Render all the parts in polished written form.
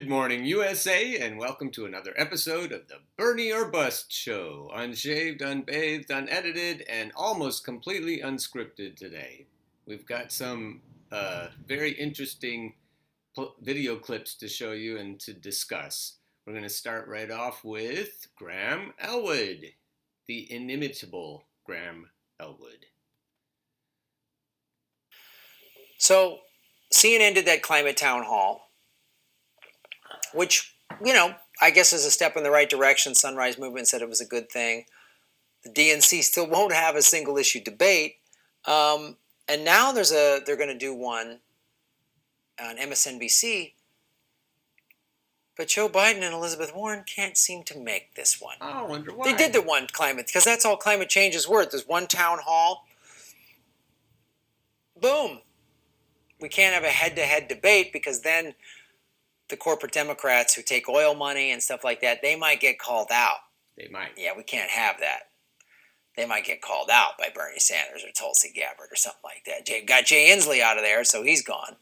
Good morning, USA, and welcome to another episode of the Bernie or Bust Show. Unshaved, unbathed, unedited, and almost completely unscripted today. We've got some very interesting video clips to show you and to discuss. We're going to start right off with Graham Elwood, the inimitable Graham Elwood. So, CNN did that climate town hall, which, I guess is a step in the right direction. Sunrise Movement said it was a good thing. The DNC still won't have a single issue debate. And now they're going to do one on MSNBC. But Joe Biden and Elizabeth Warren can't seem to make this one. Oh, I wonder why. They did the one climate, because that's all climate change is worth. There's one town hall. Boom. We can't have a head-to-head debate because then the corporate Democrats who take oil money and stuff like that, they might get called out. They might. Yeah, we can't have that. They might get called out by Bernie Sanders or Tulsi Gabbard or something like that. Got Jay Inslee out of there, so he's gone.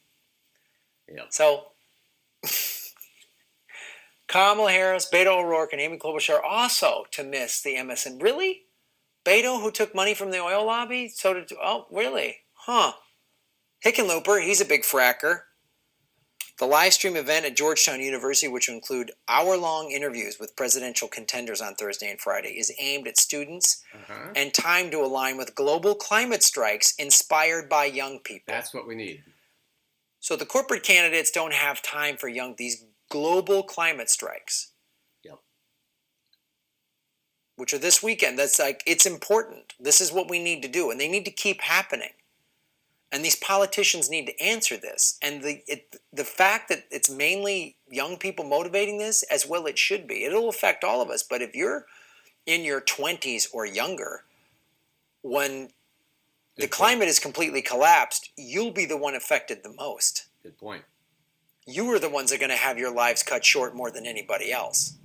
Yep. So Kamala Harris, Beto O'Rourke, and Amy Klobuchar also to miss the MSN. Really? Beto, who took money from the oil lobby? So did, oh, really? Huh. Hickenlooper, he's a big fracker. The live stream event at Georgetown University, which will include hour-long interviews with presidential contenders on Thursday and Friday, is aimed at students and timed to align with global climate strikes inspired by young people. That's what we need. So the corporate candidates don't have time for these global climate strikes. Yep. Which are this weekend. That's it's important. This is what we need to do, and they need to keep happening. And these politicians need to answer this. And the fact that it's mainly young people motivating this, as well it should be. It'll affect all of us. But if you're in your 20s or younger, when the climate is completely collapsed, you'll be the one affected the most. Good point. You are the ones that are going to have your lives cut short more than anybody else.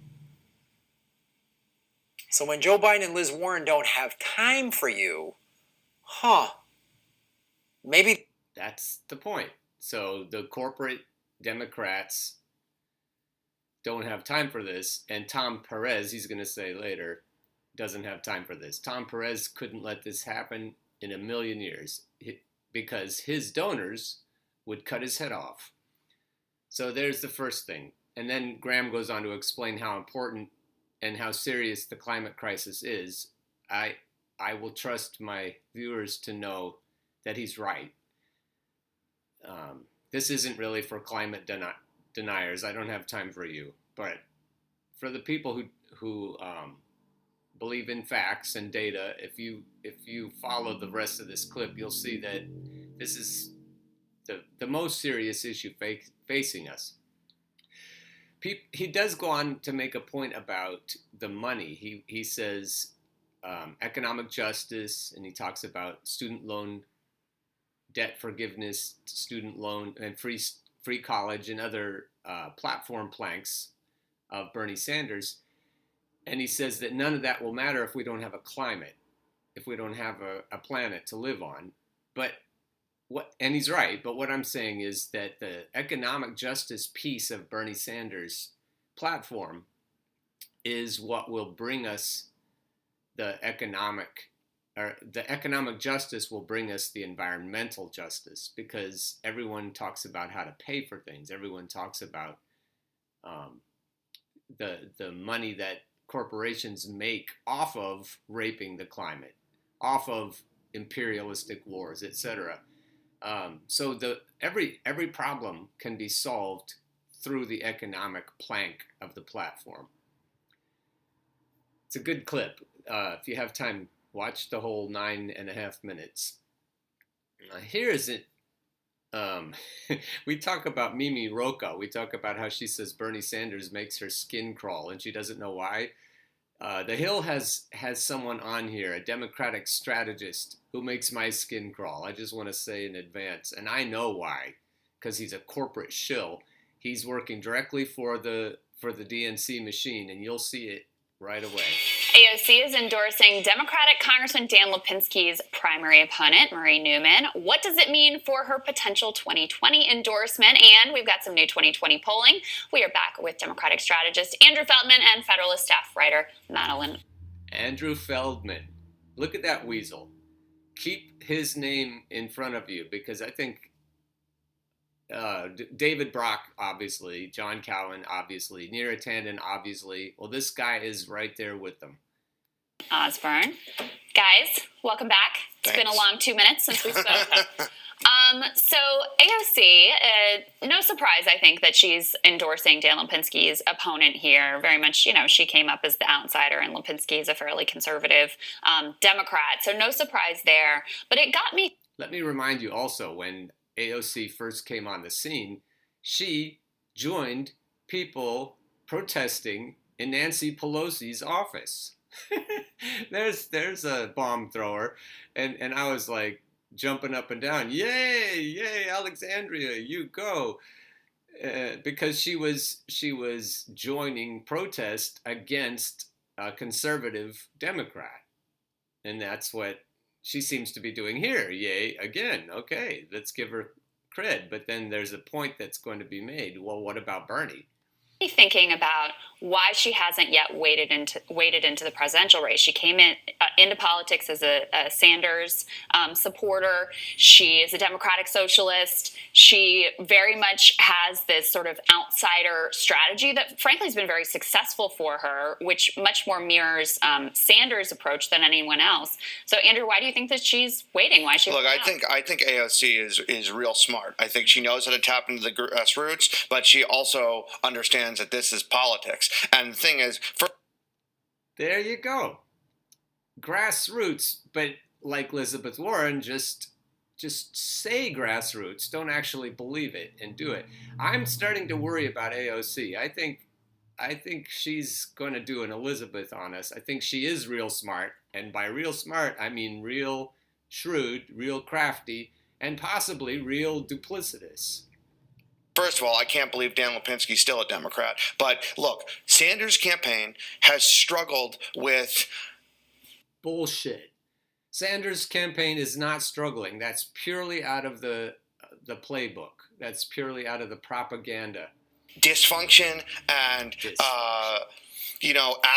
So when Joe Biden and Liz Warren don't have time for you, maybe that's the point. So the corporate Democrats don't have time for this, and Tom Perez, he's going to say later, doesn't have time for this. Tom Perez couldn't let this happen in a million years because his donors would cut his head off. So there's the first thing. And then Graham goes on to explain how important and how serious the climate crisis is. I will trust my viewers to know that he's right. This isn't really for climate deniers. I don't have time for you. But for the people who believe in facts and data, if you follow the rest of this clip, you'll see that this is the most serious issue facing us. He does go on to make a point about the money. He says economic justice, and he talks about student loan debt forgiveness, student loan, and free college, and other platform planks of Bernie Sanders. And he says that none of that will matter if we don't have a climate, if we don't have a planet to live on. And he's right, but what I'm saying is that the economic justice piece of Bernie Sanders' platform is what will bring us the economic justice will bring us the environmental justice, because everyone talks about how to pay for things. Everyone talks about the money that corporations make off of raping the climate, off of imperialistic wars, etc. So every problem can be solved through the economic plank of the platform. It's a good clip. If you have time, watch the whole 9.5 minutes. Here is it. We talk about Mimi Roca. We talk about how she says Bernie Sanders makes her skin crawl, and she doesn't know why. The Hill has someone on here, a Democratic strategist, who makes my skin crawl. I just want to say in advance, and I know why, because he's a corporate shill. He's working directly for the DNC machine, and you'll see it right away. AOC is endorsing Democratic Congressman Dan Lipinski's primary opponent, Marie Newman. What does it mean for her potential 2020 endorsement? And we've got some new 2020 polling. We are back with Democratic strategist Andrew Feldman and Federalist staff writer Madeline. Andrew Feldman. Look at that weasel. Keep his name in front of you, because I think David Brock, obviously, John Cowan, obviously, Neera Tanden, obviously. Well, this guy is right there with them. Osborne. Guys, welcome back. It's been a long 2 minutes since we spoke. So AOC, no surprise, I think, that she's endorsing Dan Lipinski's opponent here. Very much, she came up as the outsider, and Lipinski is a fairly conservative Democrat. So no surprise there. But it got me. Let me remind you also, when AOC first came on the scene, she joined people protesting in Nancy Pelosi's office. there's a bomb thrower, and I was like jumping up and down, yay, Alexandria, you go, because she was joining protest against a conservative Democrat, and that's what she seems to be doing here. Yay, again. Okay, let's give her cred. But then there's a point that's going to be made. Well, what about Bernie? Thinking about why she hasn't yet waded into the presidential race. She came into politics as a Sanders supporter. She is a democratic socialist. She very much has this sort of outsider strategy that, frankly, has been very successful for her, which much more mirrors Sanders' approach than anyone else. So, Andrew, why do you think that she's waiting? Why is she? Look, I think AOC is real smart. I think she knows how to tap into the grassroots, but she also understands that this is politics. And the thing is, there you go, grassroots. But like Elizabeth Warren, just say grassroots. Don't actually believe it and do it. I'm starting to worry about AOC. I think she's going to do an Elizabeth on us. I think she is real smart, and by real smart, I mean real shrewd, real crafty, and possibly real duplicitous. First of all, I can't believe Dan Lipinski's still a Democrat. But look, Sanders' campaign has struggled with bullshit. Sanders' campaign is not struggling. That's purely out of the playbook. That's purely out of the propaganda. Dysfunction and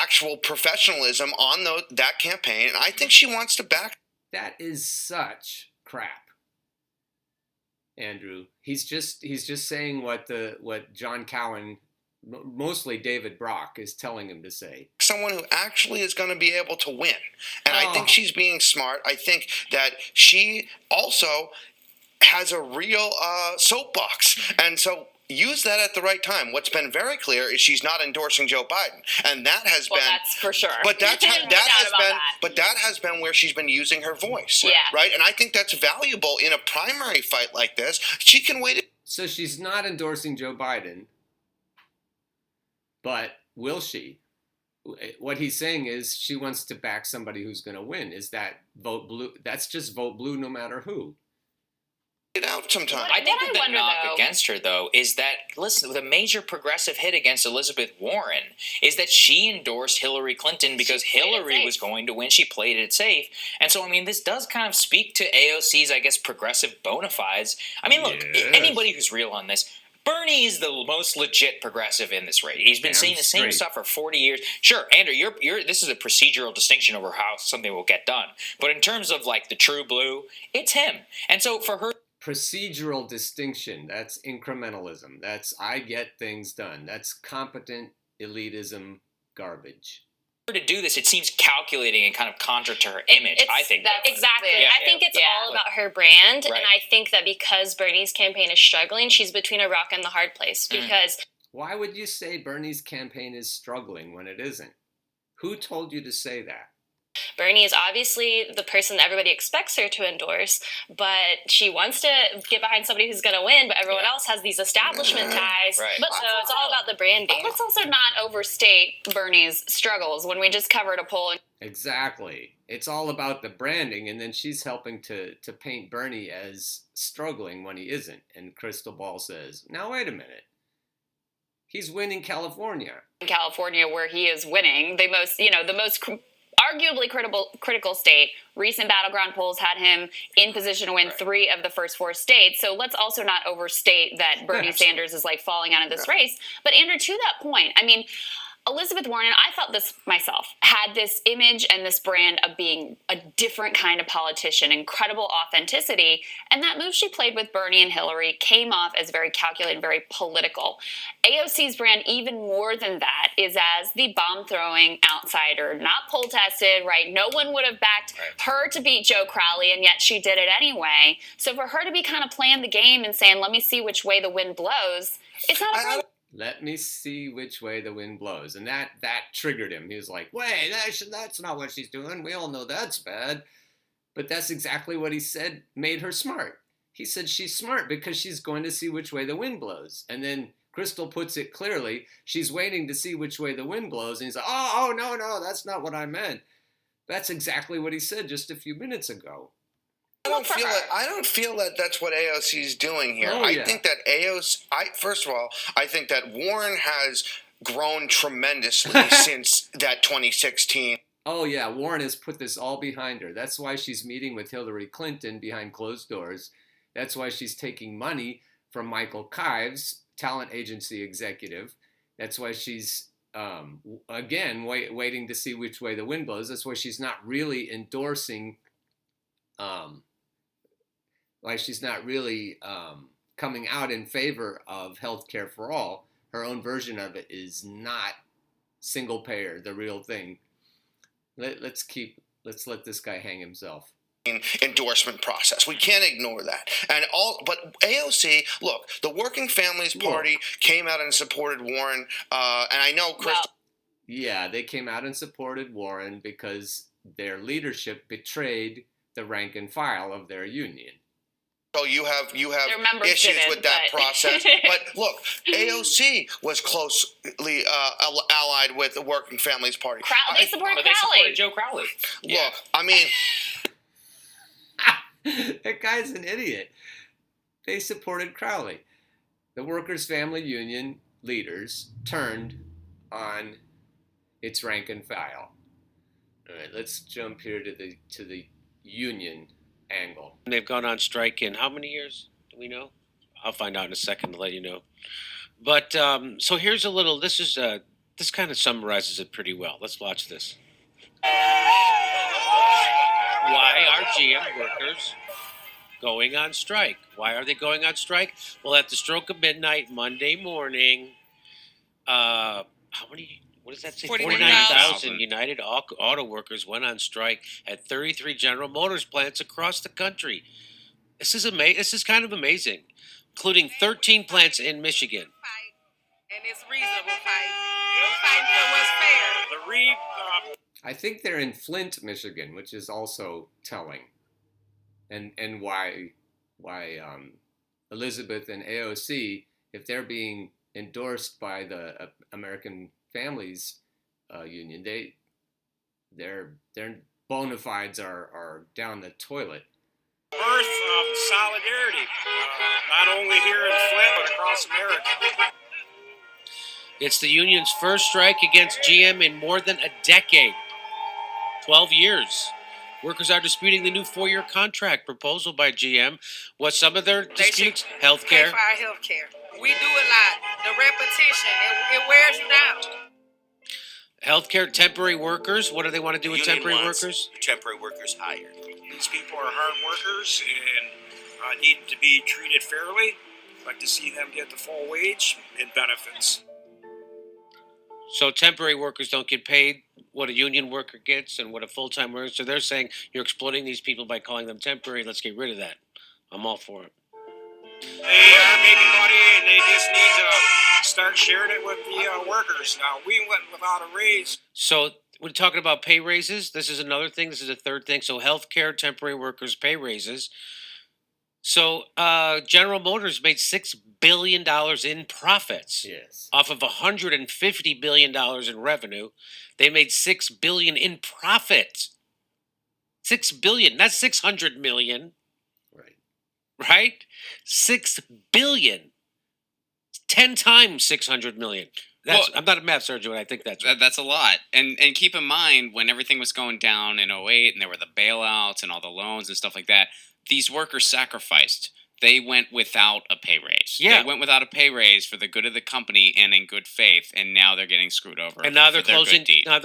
actual professionalism on that campaign. And I think she wants to back. That is such crap. Andrew, he's just saying what John Cowan, mostly David Brock, is telling him to say. Someone who actually is going to be able to win. And I think she's being smart. I think that she also has a real soapbox. And so use that at the right time. What's been very clear is she's not endorsing Joe Biden, and that has been. That's for sure. But that has been where she's been using her voice. Yeah. Right, and I think that's valuable in a primary fight like this. She can wait. So she's not endorsing Joe Biden, but will she? What he's saying is she wants to back somebody who's going to win. Is that vote blue? That's just vote blue, no matter who. It out sometime. I think the knock against her, though, is that, listen, the major progressive hit against Elizabeth Warren is that she endorsed Hillary Clinton because Hillary was going to win. She played it safe. And so, I mean, this does kind of speak to AOC's, I guess, progressive bona fides. I mean, look, anybody who's real on this, Bernie is the most legit progressive in this race. He's been saying the same stuff for 40 years. Sure, Andrew, this is a procedural distinction over how something will get done. But in terms of, like, the true blue, it's him. And so for her... Procedural distinction, that's incrementalism. That's I get things done. That's competent elitism garbage. To do this, it seems calculating and kind of contra to her image, I think. Exactly. Yeah, I think it's all about her brand, and I think that because Bernie's campaign is struggling, she's between a rock and the hard place, because... Why would you say Bernie's campaign is struggling when it isn't? Who told you to say that? Bernie is obviously the person that everybody expects her to endorse, but she wants to get behind somebody who's going to win, but everyone else has these establishment ties. Right. But so it's all about the branding. Let's also not overstate Bernie's struggles when we just covered a poll. Exactly. It's all about the branding, and then she's helping to paint Bernie as struggling when he isn't. And Crystal Ball says, now wait a minute. He's winning California. In California, where he is winning, the most arguably critical state. Recent battleground polls had him in position to win 3 of the first 4 states. So let's also not overstate that Bernie Sanders is like falling out of this race. But Andrew, to that point, I mean, Elizabeth Warren, I felt this myself, had this image and this brand of being a different kind of politician, incredible authenticity. And that move she played with Bernie and Hillary came off as very calculated, very political. AOC's brand, even more than that, is as the bomb-throwing outsider, not poll-tested, right? No one would have backed her to beat Joe Crowley, and yet she did it anyway. So for her to be kind of playing the game and saying, let me see which way the wind blows, it's not a problem. Let me see which way the wind blows. And that triggered him. He was like, wait, that's not what she's doing. We all know that's bad. But that's exactly what he said made her smart. He said she's smart because she's going to see which way the wind blows. And then Crystal puts it clearly. She's waiting to see which way the wind blows. And he's like, oh, no, that's not what I meant. That's exactly what he said just a few minutes ago. I don't feel that that's what AOC is doing here. I think that first of all, I think that Warren has grown tremendously since that 2016. Oh, yeah, Warren has put this all behind her. That's why she's meeting with Hillary Clinton behind closed doors. That's why she's taking money from Michael Kives, talent agency executive. That's why she's, again, waiting to see which way the wind blows. That's why she's not really endorsing coming out in favor of healthcare for all. Her own version of it is not single payer, the real thing. Let's let this guy hang himself. Endorsement process. We can't ignore that. But AOC, look, the Working Families Party came out and supported Warren, and I know Chris. Yeah, they came out and supported Warren because their leadership betrayed the rank and file of their union. So you have issues with that process. But look, AOC was closely allied with the Working Families Party. They supported Crowley. They supported Joe Crowley. Look, I mean, that guy's an idiot. They supported Crowley. The Workers' Family Union leaders turned on its rank and file. All right, let's jump here to the union angle. They've gone on strike in how many years? Do we know? I'll find out in a second to let you know. But so here's a little. This kind of summarizes it pretty well. Let's watch this. Why are GM workers going on strike? Why are they going on strike? Well, at the stroke of midnight Monday morning, how many? What does that say? 49,000 United Auto Workers went on strike at 33 General Motors plants across the country. This is kind of amazing, including 13 plants in Michigan. And it's reasonable fight. We're fighting for what's fair. I think they're in Flint, Michigan, which is also telling, and why Elizabeth and AOC, if they're being endorsed by the American Families Union, their bona fides are down the toilet. Birth of solidarity, not only here in Flint but across America. It's the union's first strike against GM in more than a decade. 12 years. Workers are disputing the new 4-year contract proposal by GM. What's some of their disputes? Healthcare. Pay for our healthcare. We do a lot. The repetition, it wears you down. Healthcare, temporary workers. What do they want to do with temporary workers? Temporary workers hired. These people are hard workers and need to be treated fairly. I'd like to see them get the full wage and benefits. So temporary workers don't get paid what a union worker gets and what a full-time worker. So they're saying you're exploiting these people by calling them temporary. Let's get rid of that. I'm all for it. They are making money and they just need to start sharing it with the workers. Now, we went without a raise. So we're talking about pay raises. This is another thing. This is a third thing. So healthcare, temporary workers, pay raises. So General Motors made $6 billion in profits. Yes. Off of $150 billion in revenue. They made $6 billion in profit. $6 billion. That's $600 million. Right. Right? $6 billion. 10 times 600 million. I'm not a math surgeon, but I think that's a lot. And keep in mind, when everything was going down in 08 and there were the bailouts and all the loans and stuff like that, these workers sacrificed. They went without a pay raise. Yeah. They went without a pay raise for the good of the company and in good faith, and now they're getting screwed over. And now they're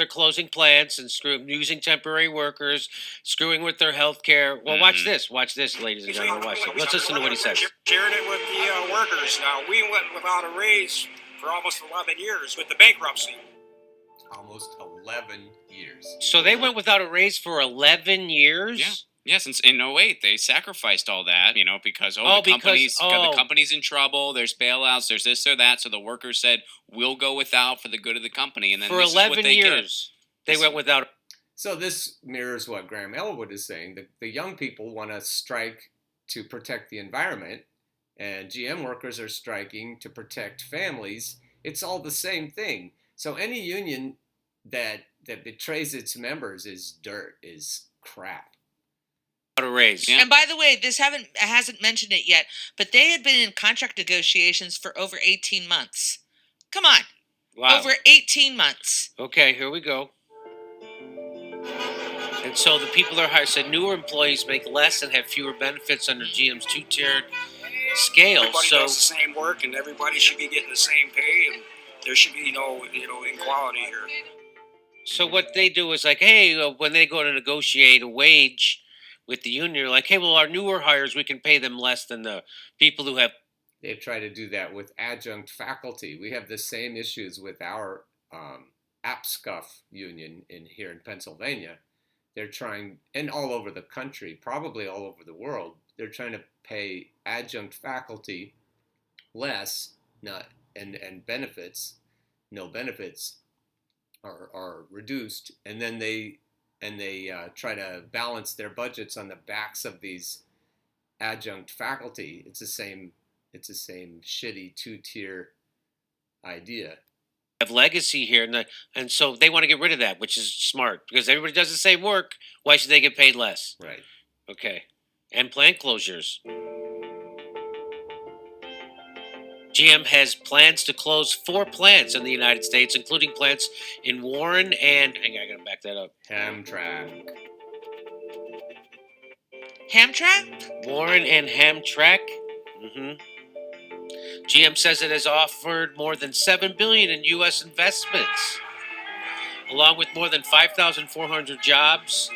closing plants and using temporary workers, screwing with their health care. Well, watch this, ladies and gentlemen. Watch this. Let's listen to what he says. Sharing it with the workers. Now, we went without a raise for almost 11 years with the bankruptcy. Almost 11 years. So they went without a raise for 11 years? Yeah. Yes, in 08, they sacrificed all that, because the company's in trouble, there's bailouts, there's this or that, so the workers said, we'll go without for the good of the company, and then for 11 years, they went without. So this mirrors what Graham Elwood is saying. The young people want to strike to protect the environment, and GM workers are striking to protect families. It's all the same thing. So any union that betrays its members is dirt, is crap. A raise. Yeah. And by the way, this hasn't mentioned it yet, but they had been in contract negotiations for over 18 months. Come on. Wow. Over 18 months. Okay, here we go. And so the people that are hired said newer employees make less and have fewer benefits under GM's two-tiered scale. Everybody does the same work, and everybody should be getting the same pay, and there should be no inequality here. So what they do is like, hey, when they go to negotiate a wage with the union, like, hey, well, our newer hires, we can pay them less than the people who have. They've tried to do that with adjunct faculty. We have the same issues with our APSCUF union here in Pennsylvania. They're trying, and all over the country, probably all over the world, they're trying to pay adjunct faculty less, and benefits, no benefits are reduced, and then they try to balance their budgets on the backs of these adjunct faculty. It's the same shitty two-tier idea. Have legacy here, and so they want to get rid of that, which is smart because everybody does the same work. Why should they get paid less? Right. Okay. And plant closures. GM has plans to close 4 plants in the United States, including plants in Warren and, hang on, I gotta back that up. Hamtramck. Hamtramck? Warren and Hamtramck. GM says it has offered more than $7 billion in U.S. investments, along with more than 5,400 jobs,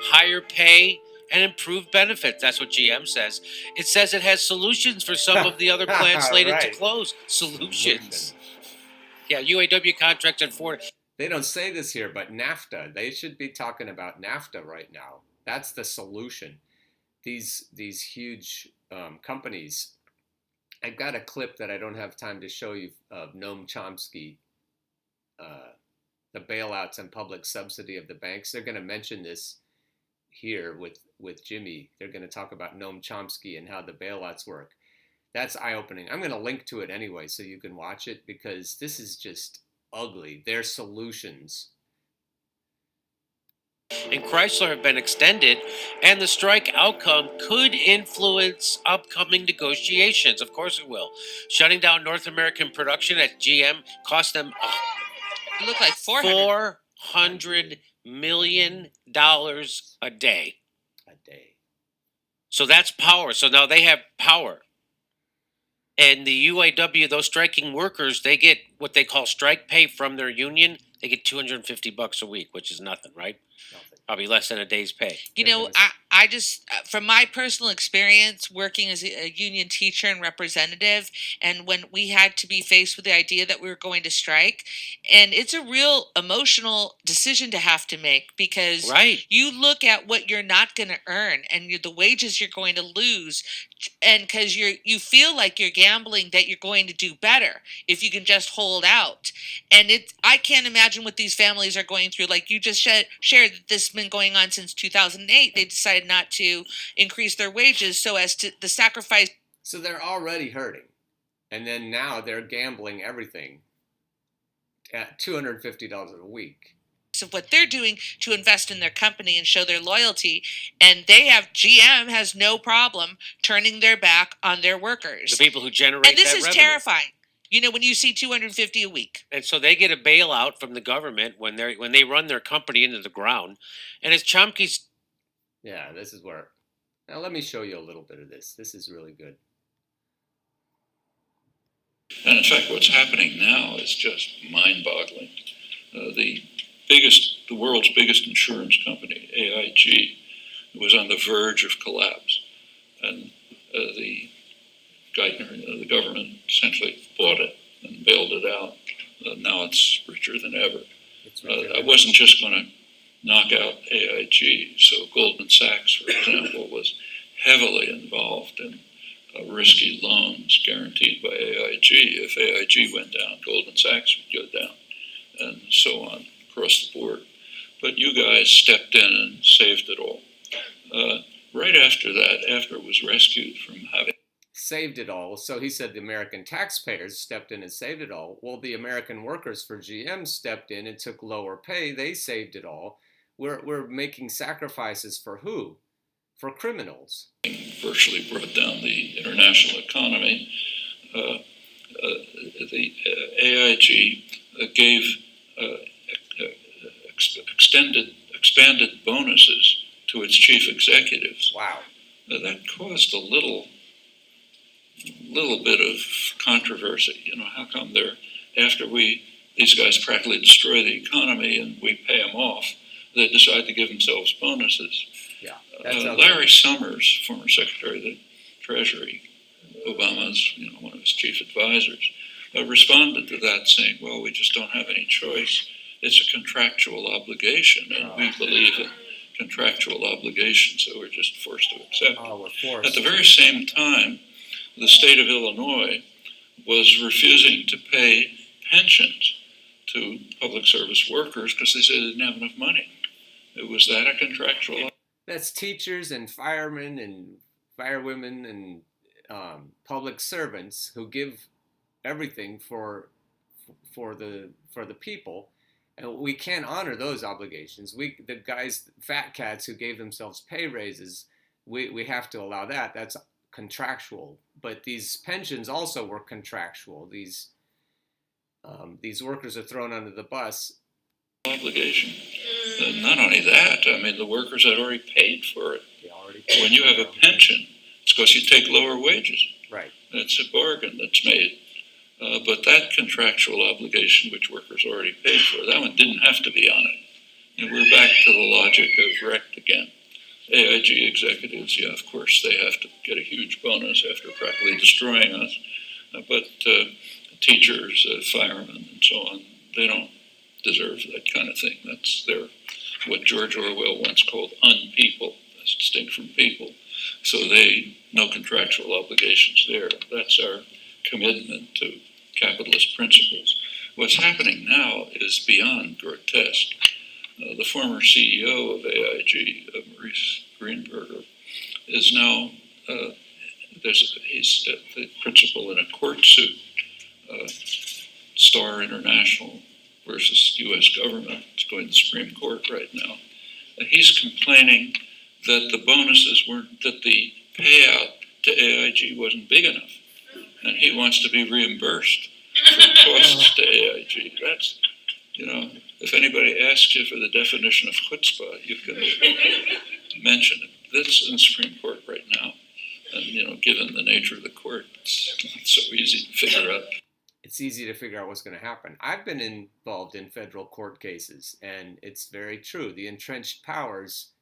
higher pay, and improved benefits. That's what GM says. It says it has solutions for some of the other plants slated to close. Solutions. Yeah, UAW contracts and Ford. They don't say this here, but NAFTA. They should be talking about NAFTA right now. That's the solution. These huge companies. I've got a clip that I don't have time to show you of Noam Chomsky, the bailouts and public subsidy of the banks. They're going to mention this here with Jimmy. They're going to talk about Noam Chomsky and how the bailouts work. That's eye-opening. I'm going to link to it anyway so you can watch it because this is just ugly. Their solutions. And Chrysler have been extended, and the strike outcome could influence upcoming negotiations. Of course it will. Shutting down North American production at GM cost them It looked like $400 million a day. So that's power. So now they have power. And the UAW, those striking workers, they get what they call strike pay from their union. They get $250 a week, which is nothing, right? Nothing. Probably less than a day's pay. You know, I just, from my personal experience working as a union teacher and representative, and when we had to be faced with the idea that we were going to strike, and it's a real emotional decision to have to make because you look at what you're not going to earn and the wages you're going to lose, and because you feel like you're gambling that you're going to do better if you can just hold out. And I can't imagine what these families are going through. Like you just shared that this has been going on since 2008. They decided not to increase their wages so as to the sacrifice. So they're already hurting. And then now they're gambling everything at $250 a week. Of what they're doing to invest in their company and show their loyalty, and GM has no problem turning their back on their workers. The people who generate and this that is revenue. terrifying. You know, when you see 250 a week. And so they get a bailout from the government when they run their company into the ground. And as Chomsky's Yeah, this is where. Now let me show you a little bit of this. This is really good. And in fact, what's happening now is just mind-boggling. The world's biggest insurance company, AIG, was on the verge of collapse, and the government essentially bought it and bailed it out. Now it's richer than ever. I wasn't just going to knock out AIG. So Goldman Sachs, for example, was heavily involved in risky loans guaranteed by AIG. If AIG went down, Goldman Sachs would go down, and so on across the board. But you guys stepped in and saved it all. Right after that, after it was rescued from having saved it all. So he said the American taxpayers stepped in and saved it all. Well, the American workers for GM stepped in and took lower pay. They saved it all. We're making sacrifices for who? For criminals. Virtually brought down the international economy. The AIG gave expanded bonuses to its chief executives. Wow. That caused a little bit of controversy. You know, how come after these guys practically destroy the economy and we pay them off, they decide to give themselves bonuses? Yeah. Larry Summers, former Secretary of the Treasury, Obama's, one of his chief advisors, responded to that saying, well, we just don't have any choice. It's a contractual obligation, and we believe in contractual obligations, so we're just forced to accept it. We're forced. At the very same time, the state of Illinois was refusing to pay pensions to public service workers because they said they didn't have enough money. Was that a contractual? That's teachers and firemen and firewomen and public servants who give everything for the people, and we can't honor those obligations. The guys, fat cats who gave themselves pay raises, we have to allow that. That's contractual. But these pensions also were contractual. These workers are thrown under the bus. Obligation. Not only that, I mean, the workers had already paid for it. When you have a pension, it's because you take lower wages. Right. It's a bargain that's made. But that contractual obligation, which workers already paid for, that one didn't have to be on it. And we're back to the logic of Recht again. AIG executives, yeah, of course, they have to get a huge bonus after practically destroying us. But teachers, firemen, and so on, they don't deserve that kind of thing. That's what George Orwell once called unpeople. That's distinct from people. So no contractual obligations there. That's our commitment to capitalist principles. What's happening now is beyond grotesque. The former CEO of AIG, Maurice Greenberger, is now he's the principal in a court suit, Star International versus U.S. government. It's going to the Supreme Court right now. He's complaining that the the payout to AIG wasn't big enough, and he wants to be reimbursed for costs to AIG. That's, if anybody asks you for the definition of chutzpah, you can mention it. That's in the Supreme Court right now, and given the nature of the court, it's not so easy to figure out. It's easy to figure out what's going to happen. I've been involved in federal court cases, and it's very true. The entrenched powers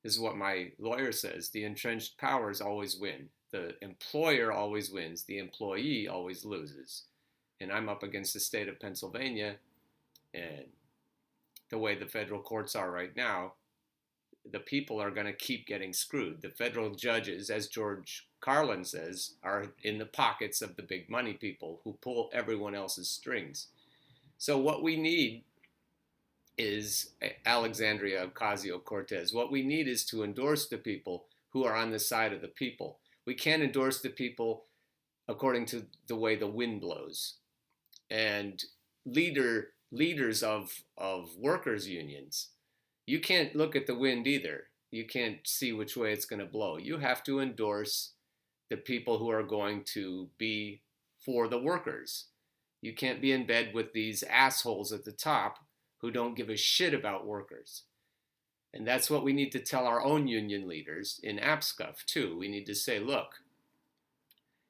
is what my lawyer says. The entrenched powers always win. The employer always wins. The employee always loses. And I'm up against the state of Pennsylvania, and the way the federal courts are right now, the people are going to keep getting screwed. The federal judges, as George Carlin says, are in the pockets of the big money people who pull everyone else's strings. So what we need is Alexandria Ocasio-Cortez. What we need is to endorse the people who are on the side of the people. We can't endorse the people according to the way the wind blows. And leaders of workers' unions, you can't look at the wind either. You can't see which way it's going to blow. You have to endorse the people who are going to be for the workers. You can't be in bed with these assholes at the top who don't give a shit about workers. And that's what we need to tell our own union leaders in AppScuff too. We need to say, look,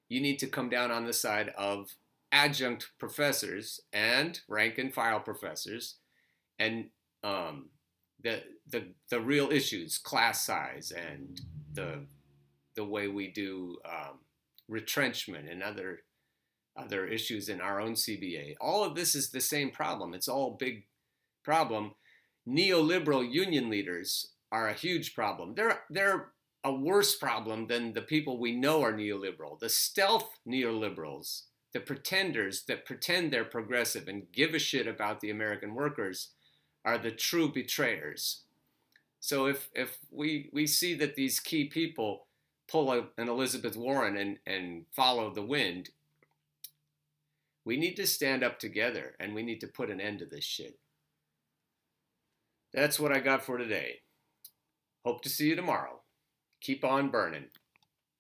you need to come down on the side of adjunct professors and rank and file professors, and the real issues, class size, and the way we do retrenchment and other issues in our own CBA. All of this is the same problem. It's all a big problem. Neoliberal union leaders are a huge problem. They're a worse problem than the people we know are neoliberal. The stealth neoliberals, the pretenders that pretend they're progressive and give a shit about the American workers, are the true betrayers. So if we see that these key people pull an Elizabeth Warren and follow the wind, we need to stand up together and we need to put an end to this shit. That's what I got for today. Hope to see you tomorrow. Keep on burning.